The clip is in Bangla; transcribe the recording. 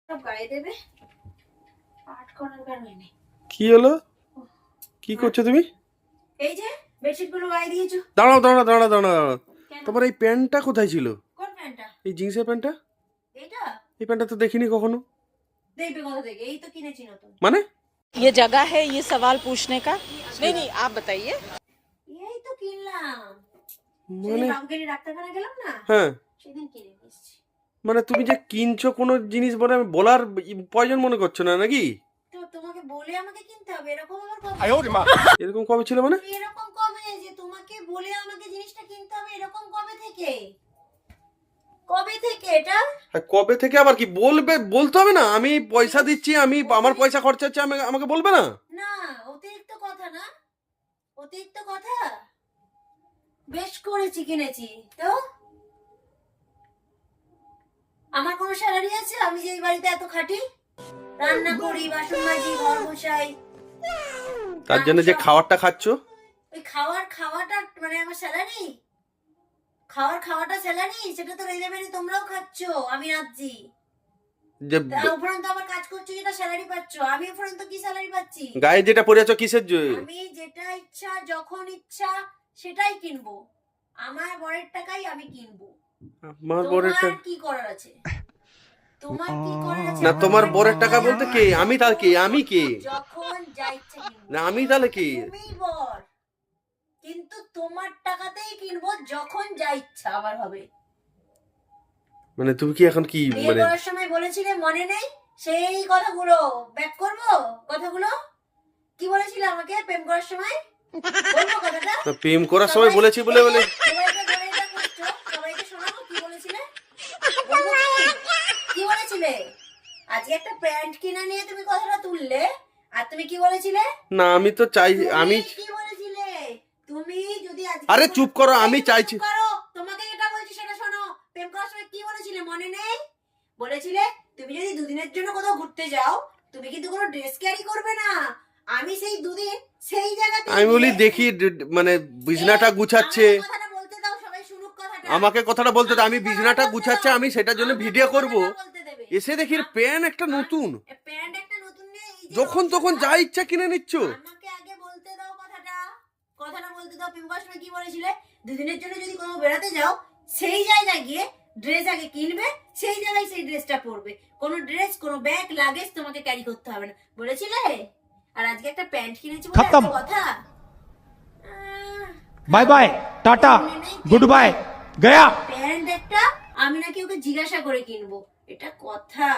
সব গায়ে দেবে, পাঠ করার কারণে নেই। কি হলো? কি করছো তুমি? এই যে বেডশিট গুলো গায়ে দিয়েছো। দাঁড়াও দাঁড়াও দাঁড়াও দাঁড়াও, তোমার এই প্যান্টটা কোথায় ছিল? কোন প্যান্টটা? এই জিন্সের প্যান্টটা? এইটা এই প্যান্টটা তো দেখিনি কখনো। দেখবে কোথা থেকে? এই তো কিনেছি নতুন। মানে ये जगह है ये सवाल पूछने का? नहीं नहीं आप बताइए। এই তো কিনলাম, মানে সেদিন বাবুকে নিয়ে ডাক্তারখানা গেলাম না, হ্যাঁ, সেদিন কিনে নিয়ে এসেছি। মানে তুমি যে কিনছো কোনো জিনিস বলে আমি বলার প্রয়োজন মনে করছো না নাকি? তো তোমাকে বলে আমাকে কিনতে হবে? এরকম আবার কবে? এরকম কবে ছিল মানে? এরকম কবে যে তোমাকে বলে আমাকে জিনিসটা কিনতে হবে? এরকম কবে থেকে? কবে থেকে এটা? আর কবে থেকে আবার কি বলবে? বলতে হবে না? আমি পয়সা দিচ্ছি, আমি আমার পয়সা খরচা হচ্ছে, আমাকে বলবে না? না, অতিরিক্ত কথা না, অতিরিক্ত কথা। বেশ করেছি কিনেছি তো। আমার কোনো স্যালারি আছে? আমি যে এই বাড়িতে এত খাটি, রান্না করি, বাসন মাজি, ঘর মোছাই, তার জন্য যে খাবারটা খাচ্ছো, ওই খাওয়াটা মানে আমার স্যালারি? খাওয়াটা স্যালারি? সেটা তো রেজে মেরে তোমরাও খাচ্ছ, আমি রাখছি। যে উপরন্ত আবার কাজ করছো, যেটা স্যালারি পাচ্ছ। আমি উপরন্ত কি স্যালারি পাচ্ছি? গায়ে যেটা পরে আছো কিসের জন্য? আমি যেটা ইচ্ছা যখন ইচ্ছা সেটাই কিনবো, আমার বরের টাকাই আমি কিনবো। আমার বরের তোমার টাকা? কি করার আছে? তোমার কি করার আছে? না আমার তোমার বরের টাকা টাকা বলতে কে? আমি তার কে? আমি কে? যখন যা ইচ্ছা কিনবো। না আমি তাহলে কি? তুমি বর, কিন্তু তোমার টাকাতেই কিনবো যখন যা ইচ্ছা আবার হবে। মানে তুমি কি এখন কি বিয়ে মানে করার সময় বলেছিলে, মনে নেই? সেই কথাগুলো ব্যাক করবো? কথাগুলো কি বলেছিলে আমাকে প্রেম করার সময়? বলবো কথাটা? না, প্রেম করার সময় বলেছি বলে বলে সবাইকে ধরে এটা করছো, সবাইকে শোনাবো কি বলেছিলে? বলবো কি? কি বলেছিলে? আজকে একটা প্যান্ট কিনা নিয়ে তুমি কথাটা তুললে, আর তুমি কি বলেছিলে? না আমি তো চাই তুমি আমি কি বলেছিলে? তুমি যদি আজকে আরে চুপ করো, আমি এই তো চাইছি। চুপ করো, তোমাকে যেটা বলছি সেটা শোনো। প্রেম করার সময় কি বলেছিলে মনে নেই? বলেছিলে তুমি যদি দুদিনের জন্য কোথাও ঘুরতে যাও, তুমি কিন্তু কোনো ড্রেস ক্যারি করবে না। আমি সেই দুদিন সেই জায়গাতে আমি বলি গিয়ে- দেখি মানে বিছনাটা গুছাচ্ছে, আমাকে কথাটা বলতে দাও, সবাই শুনুক কথাটা। আমাকে কথাটা বলতে দাও, আমি আমাকে বিছনাটা কথাটা বলতে গুছাচ্ছে, দাও। আমি সেটার জন্য আমাকে ভিডিও করব। কথাটা বলতে দেবে। এসে দেখি প্যান একটা নতুন, প্যান্ট একটা নতুন নিয়ে এই যে যখন তখন অবস্থাটা, যা ইচ্ছা কিনে নিচ্ছ। আমাকে আগে বলতে দাও কথাটা। কথাটা বলতে দাও। প্রেম করার সময় কি বলেছিলে? দুদিনের জন্য যদি কোথাও বেড়াতে যাও, সেই জায়গায় গিয়ে ড্রেস আগে কিনবে, সেই জায়গায় সেই ড্রেসটা পরবে। কোনো ড্রেস, কোনো ব্যাগ, লাগেজ তোমাকে ক্যারি করতে হবে না বলেছিলে। আর আজকে একটা প্যান্ট কিনেছি বলে খতম। এত কথা। Bye bye tata goodbye गया। প্যান্ট একটা আমি নাকি ওকে জিজ্ঞাসা করে কিনবো, এটা কথা?